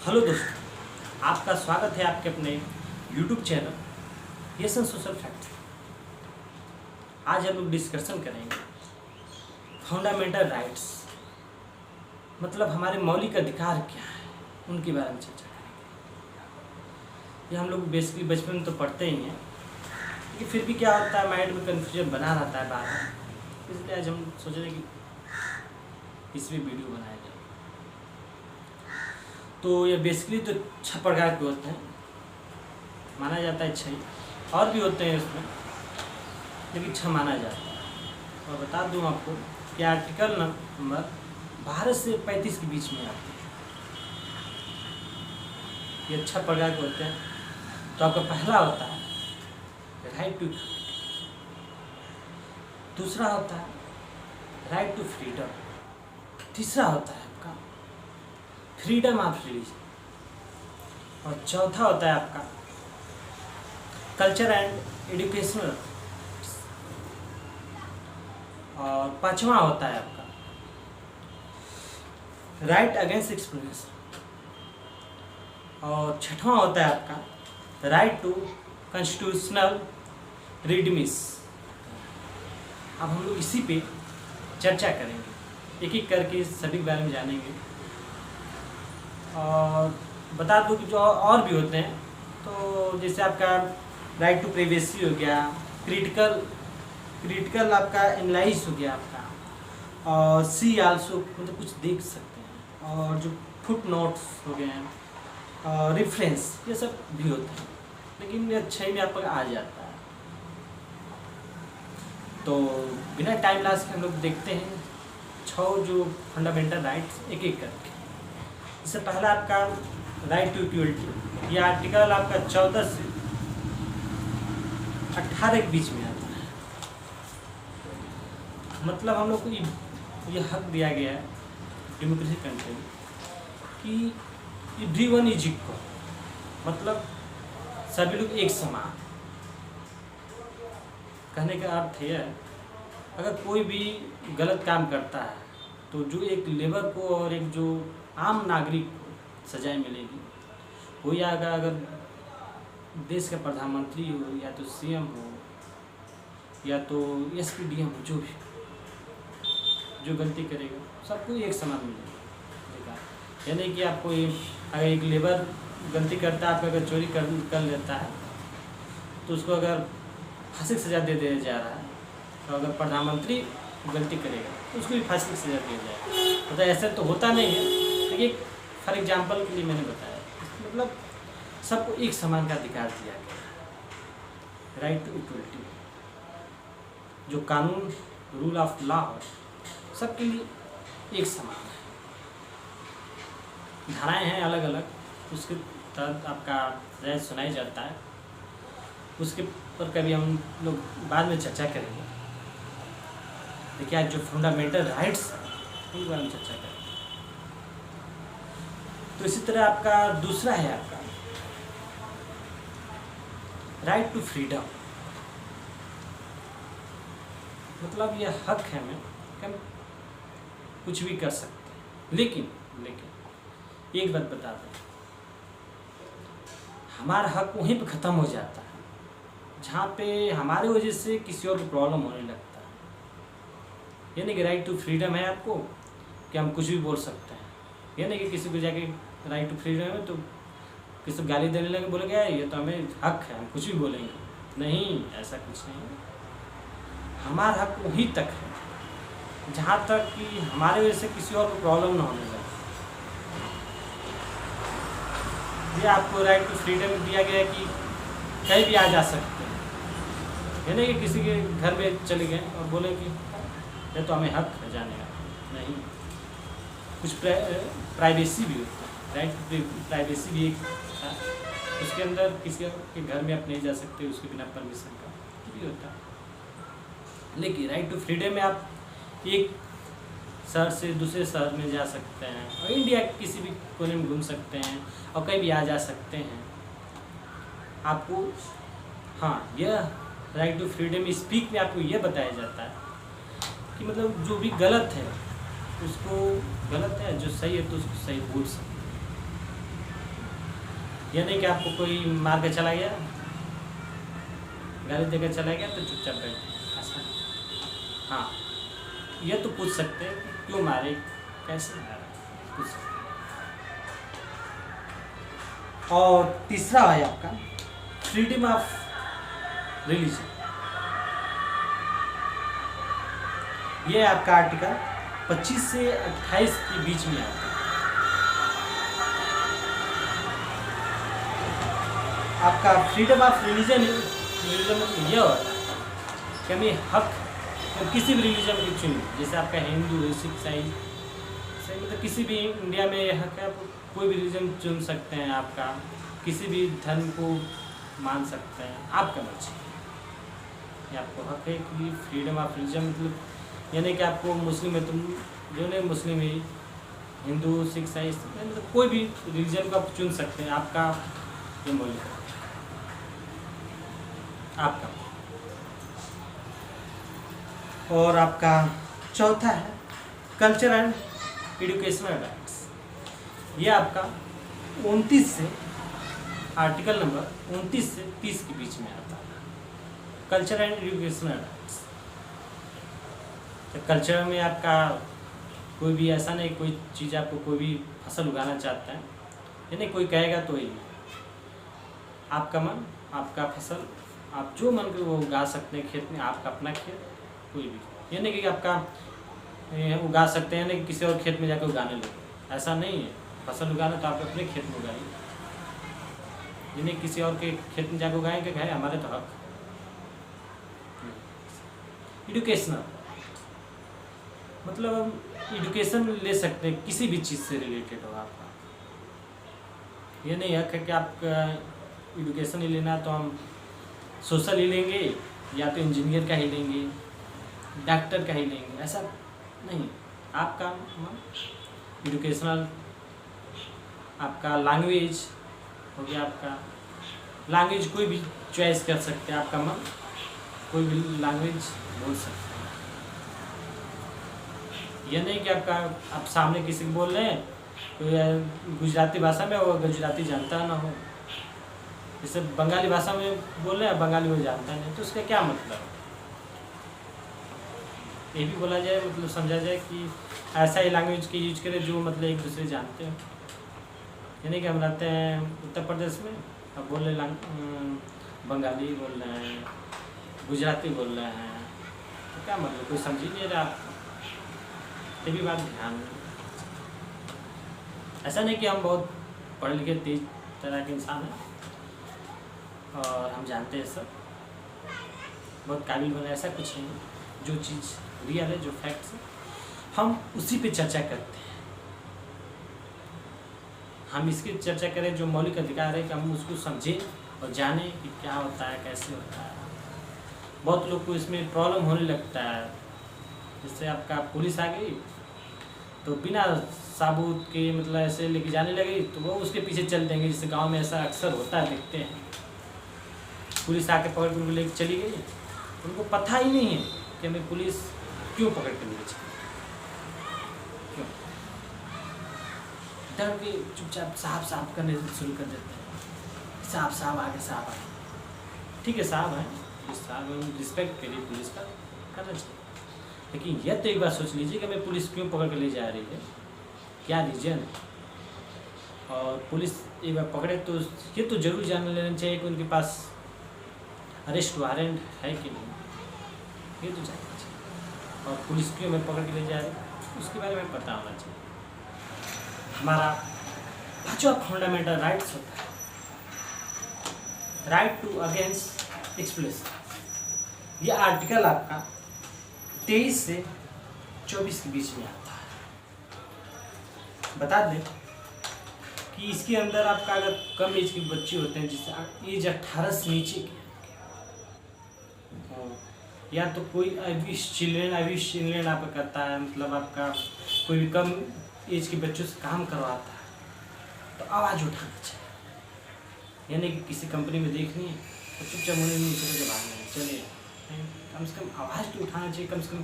Hello दोस्तों, आपका स्वागत है आपके अपने YouTube channel yes and social fact. आज हम लोग डिस्कशन करेंगे फंडामेंटल राइट्स, मतलब हमारे मौलिक अधिकार क्या है, उनके बारे में चर्चा करेंगे। ये हम लोग बेसिकली बचपन में तो पढ़ते ही हैं, लेकिन फिर भी क्या होता है, माइंड में कन्फ्यूजन बना रहता है बार, इसलिए आज हम सोच रहे हैं कि इसमें वीडियो बनाया जाए। तो ये बेसिकली तो 6 प्रकार के होते हैं, माना जाता है 6 और भी होते हैं इसमें, लेकिन 6 माना जाता है। और बता दूं आपको कि आर्टिकल नंबर 12 से 35 के बीच में आते हैं। ये 6 प्रकार के होते हैं। तो आपका पहला होता है राइट टू इक्वलिटी, दूसरा होता है राइट टू फ्रीडम, तीसरा होता है आपका फ्रीडम ऑफ रिलीजन, और चौथा होता है आपका कल्चर एंड एजुकेशनल, और पांचवा होता है आपका राइट अगेंस्ट एक्सप्लोइटेशन, और छठवां होता है आपका राइट टू कॉन्स्टिट्यूशनल रिडमिस। अब हम लोग इसी पे चर्चा करेंगे, एक एक करके सभी के बारे में जानेंगे। और बता दूं कि जो और भी होते हैं, तो जैसे आपका राइट टू प्राइवेसी हो गया, क्रिटिकल आपका एनालाइज हो गया आपका, और सी आल्सो मतलब कुछ देख सकते हैं, और जो फुट नोट्स हो गए हैं, और रेफरेंस, ये सब भी होते हैं, लेकिन ये 6 में आपका आ जाता है। तो बिना टाइम लॉस के हम लोग देखते हैं 6 जो फंडामेंटल राइट्स एक एक करके। इससे पहला आपका राइट टू इक्वलिटी, ये आर्टिकल आपका 14 से 18 के बीच में आता है। मतलब हम लोग को ये हक दिया गया है डेमोक्रेसी कंट्री में कि एवरीवन इज इक्वल, मतलब सभी लोग एक समान। कहने का अर्थ है अगर कोई भी गलत काम करता है तो जो एक लेबर को और एक जो आम नागरिक को सजाएं मिलेगी। हो या अगर देश का प्रधानमंत्री हो, या तो सीएम हो, या तो एसपीडीएम हो, जो भी जो गलती करेगा सबको एक समान मिलेगा। यानी कि आपको अगर एक लेबर गलती करता है, आपका अगर चोरी कर लेता है तो उसको अगर फांसी की सज़ा दे दिया जा रहा है, तो अगर प्रधानमंत्री गलती करेगा तो उसको भी फांसी की सज़ा दिया जाएगा। मतलब ऐसा तो होता नहीं है, लेकिन फॉर एग्जांपल के लिए मैंने बताया। मतलब सबको एक समान का अधिकार दिया गया, राइट टू इक्वलिटी। जो कानून रूल ऑफ लॉ है सबके लिए एक समान है। धाराएं हैं अलग अलग, उसके तहत आपका राय सुनाई जाता है, उसके पर कभी हम लोग बाद में चर्चा करेंगे। देखिए आज जो फंडामेंटल राइट्स हैं उनके बारे में चर्चा करेंगे। तो इसी तरह आपका दूसरा है आपका राइट टू फ्रीडम, मतलब यह हक है हमें कि हम कुछ भी कर सकते हैं, लेकिन एक बात बता दें, हमारा हक वहीं पे ख़त्म हो जाता है जहाँ पे हमारे वजह से किसी और को प्रॉब्लम होने लगता है। यानी कि राइट टू फ्रीडम है आपको कि हम कुछ भी बोल सकते हैं, यानी कि किसी को जाके राइट टू फ्रीडम है तो किसी को गाली देने लगे, बोले क्या ये तो हमें हक है, हम कुछ भी बोलेंगे। नहीं, ऐसा कुछ नहीं है। हमारा हक वहीं तक है जहाँ तक कि हमारे वजह से किसी और को प्रॉब्लम ना होने लगे। ये आपको राइट टू फ्रीडम दिया गया है कि कहीं भी आ जा सकते हैं, यानी कि किसी के घर में चले गए और बोले कि ये तो हमें हक है जाने का। नहीं, कुछ प्राइवेसी भी होता है, राइट टू प्राइवेसी भी एक था, उसके अंदर किसी के घर में आप नहीं जा सकते उसके बिना परमिशन का, भी होता है। लेकिन राइट टू फ्रीडम में आप एक शहर से दूसरे शहर में जा सकते हैं, और इंडिया के किसी भी कोने में घूम सकते हैं, और कहीं भी आ जा सकते हैं आपको। हाँ, यह राइट टू फ्रीडम स्पीक में आपको यह बताया जाता है कि मतलब जो भी गलत है उसको गलत है, जो सही है तो उसको सही बोल सकते हैं। यह नहीं कि आपको कोई मार के चला गया, गाली देकर चला गया तो चुपचाप बैठ जाए, ऐसा नहीं। हाँ, ये तो पूछ सकते हैं कि क्यों मारे, कैसे मारा, पूछ सकते हैं। और तीसरा है आपका फ्रीडम ऑफ रिलीजन। ये आपका आर्टिकल 25 से 28 के बीच में आता है। आपका फ्रीडम ऑफ रिलीजन मतलब यह होता है कि हमें हक तो किसी भी रिलीजन की चुन, जैसे आपका हिंदू है, सिख, ईसाई, मतलब किसी भी इंडिया में हक है, आप कोई भी रिलीजन चुन सकते हैं, आपका किसी भी धर्म को मान सकते हैं, आपका मर्जी। ये आपको हक है कि फ्रीडम ऑफ रिलीजन मतलब यानी कि आपको मुस्लिम है तुम जो नहीं मुस्लिम है, हिंदू, सिख, ईसाई, मतलब कोई भी रिलीजन को आप चुन सकते हैं, आपका ये मौलिक है, आपका। और आपका चौथा है कल्चर एंड एजुकेशनल राइट्स। ये आपका 29 से आर्टिकल नंबर 29 से 30 के बीच में आता है, कल्चर एंड एजुकेशनल राइट्स। तो कल्चर में आपका कोई भी ऐसा नहीं, कोई चीज़ आपको कोई भी फसल उगाना चाहता है, यानी कोई कहेगा तो ही आपका मन, आपका फसल, आप जो मन करे वो उगा सकते हैं खेत में, आपका अपना खेत, कोई भी यानी कि आपका उगा सकते हैं, यानी कि किसी और खेत में जाकर उगाने लगे, ऐसा नहीं है। फसल उगाना तो आप अपने खेत में उगाइए, यानी किसी और के खेत में जाकर उगाएंगे, भाई हमारे तो हक। एजुकेशनल मतलब हम एजुकेशन ले सकते हैं, किसी भी चीज़ से रिलेटेड हो आपका, ये नहीं हक है कि आपका एजुकेशन ही लेना तो हम सोशल ही लेंगे या तो इंजीनियर का ही लेंगे, डॉक्टर का ही लेंगे, ऐसा नहीं। आपका एजुकेशनल, आपका लैंग्वेज हो गया, आपका लैंग्वेज कोई भी चॉइस कर सकते हैं, आपका मन कोई भी लैंग्वेज बोल सकते हैं। यह नहीं कि आपका आप सामने किसी को बोल रहे हैं तो गुजराती भाषा में वो गुजराती जानता ना हो, जैसे बंगाली भाषा में बोल रहे हैं, बंगाली वो जानता नहीं, तो उसका क्या मतलब। ये भी बोला जाए, मतलब समझा जाए कि ऐसा ही लैंग्वेज की यूज करें जो मतलब एक दूसरे जानते हो। यानी कि हम रहते हैं उत्तर प्रदेश में, अब बोल रहे बंगाली बोल रहे हैं, गुजराती बोल रहे हैं, तो क्या मतलब, कोई समझ ही नहीं रहा आपको। ये भी बात ध्यान में, ऐसा नहीं कि हम बहुत पढ़े लिखे तेज तरह के इंसान हैं और हम जानते हैं सब, बहुत काबिल बने, ऐसा कुछ नहीं। जो चीज़ रियल है, जो फैक्ट्स है, हम उसी पे चर्चा करते हैं। हम इसकी चर्चा करें जो मौलिक अधिकार है कि हम उसको समझें और जानें कि क्या होता है, कैसे होता है। बहुत लोग को इसमें प्रॉब्लम होने लगता है, जैसे आपका पुलिस आ गई तो बिना साबूत के मतलब ऐसे लेके जाने लगी तो वो उसके पीछे चल देंगे, जैसे गांव में ऐसा अक्सर होता है, देखते हैं। पुलिस आके पकड़ के उनको लेके चली गई, उनको पता ही नहीं है कि हमें पुलिस क्यों पकड़ के लेके चली, क्यों डर के चुपचाप साहब करने शुरू कर देते हैं। साहब आगे, साहब आगे, ठीक है साहब हैं, साहब रिस्पेक्ट के लिए पुलिस का करना चाहिए, लेकिन यह तो एक बार सोच लीजिए कि हमें पुलिस क्यों पकड़ के ले जा रही है, क्या रीजन है। और पुलिस एक बार पकड़े तो ये तो जरूर जान लेना चाहिए कि उनके पास अरेस्ट वारंट है कि नहीं, ये तो जानना चाहिए। और पुलिस क्यों हमें पकड़ के ले जा रही है उसके बारे में पता होना चाहिए। हमारा 5वां फंडामेंटल राइट्स होता है राइट टू अगेंस्ट एक्सप्लेशन। ये आर्टिकल आपका 23 से 24 के बीच में आता है। बता दें कि इसके अंदर आपका अगर कम एज के बच्चे होते हैं, जिससे एज 18 से नीचे के, या तो कोई अविश चिल्ड्रेन आपका करता है, मतलब आपका कोई भी कम एज के बच्चों से काम करवाता है, तो आवाज़ उठाना चाहिए। यानी कि किसी कंपनी में देखनी है तो चुपचाप मुझे नीचे के भागना है, चलिए कम से कम आवाज़ तो उठाना चाहिए, कम से कम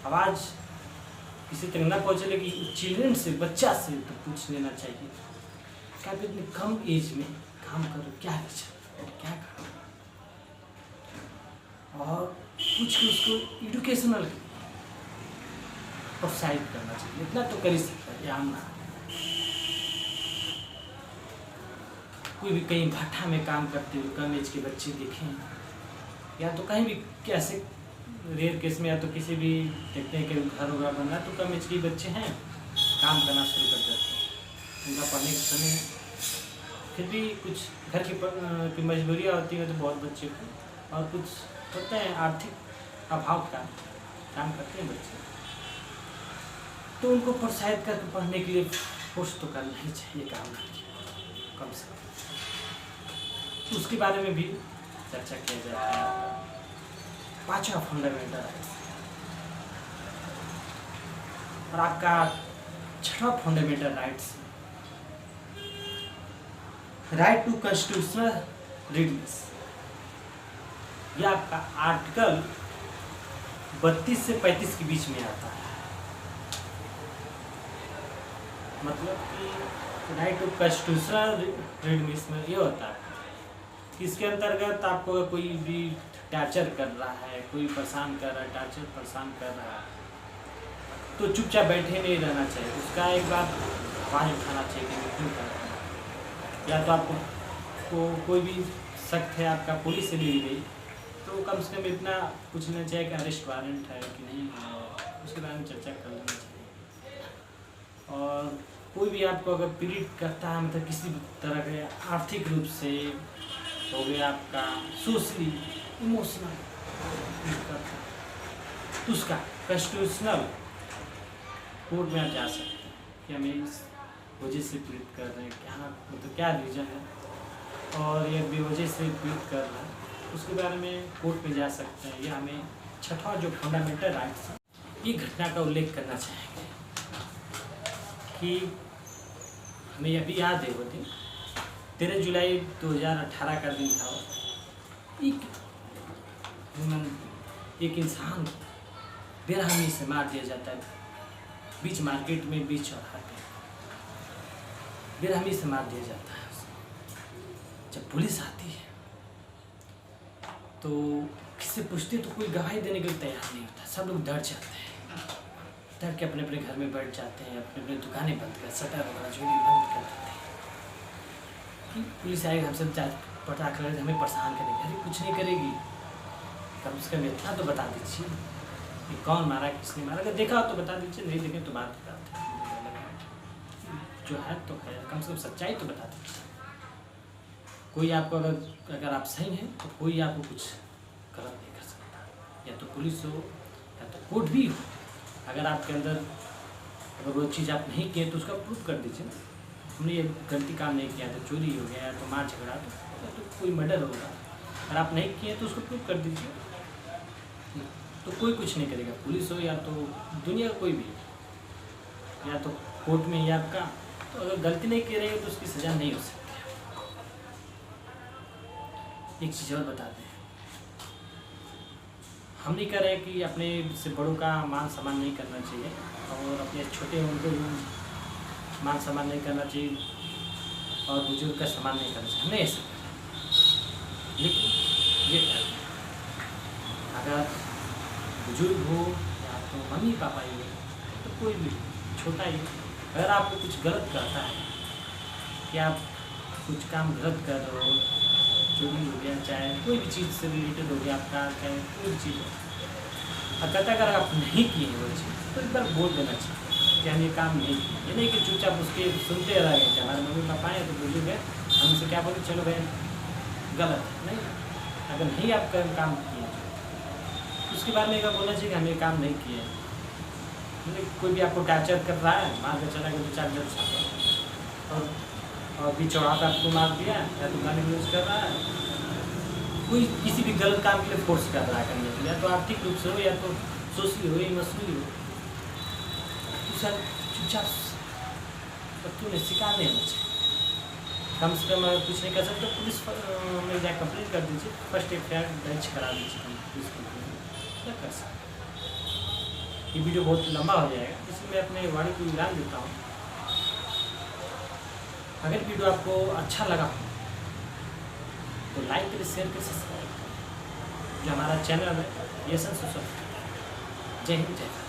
आवाज़ किसी तक ना पहुँचे, लेकिन चिल्ड्रेन से, बच्चा से तो पूछ लेना चाहिए। क्या आप इतनी कम एज में काम कर रहे हो, क्या रीजन, क्या कारण, और कुछ उसको एजुकेशनल प्रोत्साहित करना चाहिए, इतना तो कर ही सकता है, आम ना। कोई भी कहीं भट्ठा में काम करते हुए कम एज के बच्चे देखें, या तो कहीं भी कैसे रेयर केस में, या तो किसी भी देखते हैं कि घर वगैरह बन रहा है तो कम एज के बच्चे हैं काम करना शुरू कर देते हैं, उनका पढ़ने के समय फिर भी कुछ घर की मजबूरियाँ होती हैं तो बहुत बच्चे को, और कुछ होते हैं आर्थिक अभाव का काम करते हैं बच्चे, तो उनको प्रोत्साहित करके पढ़ने के लिए फोर्स तो करना ही चाहिए काम कम से कम। उसके बारे में भी चर्चा किया जाता है। 5वां फंडामेंटल राइट्स, और आपका 6वां fundamental rights, right to constitutional remedies. यह आपका आर्टिकल 32 से 35 के बीच में आता है। मतलब कि राइट टू कॉन्स्टिट्यूशनल रिडीम्स में ये होता है कि इसके अंतर्गत आपको अगर कोई भी टार्चर कर रहा है, कोई परेशान कर रहा है, टार्चर परेशान कर रहा है, तो चुपचाप बैठे नहीं रहना चाहिए, उसका एक बार आवाज़ उठाना चाहिए कि क्यों कर रहा है। या तो आपको कोई भी शक है, आपका पुलिस से ली गई, तो कम से कम इतना पूछ लेना चाहिए कि अरेस्ट वारंट है कि नहीं है, उसके बारे में चर्चा कर लेना चाहिए। और कोई भी आपको अगर पीड़ित करता है, मतलब किसी तरह के आर्थिक रूप से हो गया, आपका सोशली इमोशनल करता है, तो उसका कॉन्स्टिट्यूशनल कोर्ट में आप जा सकते हैं कि हमें इस वजह से पीड़ित कर रहे हैं, क्या मतलब क्या रीज़न है, और ये बेवजह से पीड़ित कर रहा है, उसके बारे में कोर्ट में जा सकते हैं। या हमें 6वां जो फंडामेंटल राइट्स है, ये घटना का उल्लेख करना चाहेंगे कि हमें अभी याद है वो दिन 13 जुलाई 2018 का दिन था। एक इंसान बेरहमी से मार दिया जाता है बीच मार्केट में, बीच चौराहे पे बेरहमी से मार दिया जाता है उसे। जब पुलिस आती है तो किससे पूछते तो कोई गवाही देने के लिए तैयार नहीं होता, सब लोग डर जाते हैं, डर के अपने अपने घर में बैठ जाते हैं, अपने अपने दुकानें बंद कर, शटर वगैरह जो भी बंद कर देते हैं कि पुलिस आएगी, हम सब जाँच पता कर हमें परेशान करेगी। अरे कुछ नहीं करेगी, कम से कम इतना तो बता दीजिए कि कौन मारा, किसने मारा, अगर देखा हो तो बता दीजिए, नहीं देखें तो बात बताते जो है तो है, कम से कम सच्चाई तो बता दीजिए। कोई आपको अगर आप सही हैं तो कोई आपको कुछ गलत नहीं कर सकता, या तो पुलिस हो या तो कोर्ट भी हो। अगर आपके अंदर अगर वो चीज़ आप नहीं किए तो उसका प्रूफ कर दीजिए, हमने ये गलती काम नहीं किया, तो चोरी हो गया, तो मार झगड़ा, तो कोई मर्डर होगा, अगर आप नहीं किए तो उसको प्रूफ कर दीजिए, तो कोई कुछ नहीं करेगा, पुलिस हो या तो दुनिया का कोई भी, या तो कोर्ट में या आपका। तो अगर गलती नहीं की रहेगी तो उसकी सज़ा नहीं हो सकती। एक चीज़ और बताते हैं, हम नहीं कह रहे कि अपने से बड़ों का मान सम्मान नहीं करना चाहिए, और अपने छोटे उनको मान सम्मान नहीं करना चाहिए, और बुजुर्ग का सम्मान नहीं करना चाहिए, हमने ऐसा कर। लेकिन ये कहते हैं अगर बुजुर्ग हो या तो मम्मी पापा ही हो, तो कोई भी छोटा ही, अगर आपको कुछ गलत करता है कि आप कुछ काम गलत कर रहे हो, चोरी हो गया, चाहे कोई भी चीज़ से रिलेटेड हो गया आपका, चाहे कोई भी चीज़ हो, अगर आप नहीं किए हैं वो चीज़, तो एक बार बोल देना चाहिए कि हम ये काम नहीं किए। ये नहीं कि चुपचाप उसके सुनते रह गए कि हमारे मम्मी पापा हैं तो बुजुर्ग है, हम उसे क्या बोले, चलो भाई गलत है। नहीं, अगर नहीं आप काम किए उसके बाद में एक बोलना चाहिए कि हम ये काम नहीं किए। मतलब कोई भी आपको टार्चर कर रहा है, मार के चला गया 2-4 जब और भी चौड़ा का आपको मार दिया, या तो गाली यूज़ कर रहा है, कोई किसी भी गलत काम के लिए फोर्स कर रहा है करने के लिए, या तो आर्थिक रूप से हो या तो सोशली हो, इमोशनली हो, तो सर चुपचाप बच्चों ने शिकार नहीं होना चाहिए। कम से कम अगर कुछ नहीं कर सकते तो पुलिस में जाकर कंप्लेंट कर दीजिए, फर्स्ट एफआईआर दर्ज करा दीजिए पुलिस कंप्लेंट, क्या कर सकते। ये वीडियो बहुत लंबा हो जाएगा, इसलिए मैं अपने वाणी को विराम देता हूँ। अगर वीडियो आपको अच्छा लगा हो तो लाइक करें, शेयर करें, सब्सक्राइब करें। जो हमारा चैनल है ये सन सोशल। जय हिंद, जय भारत।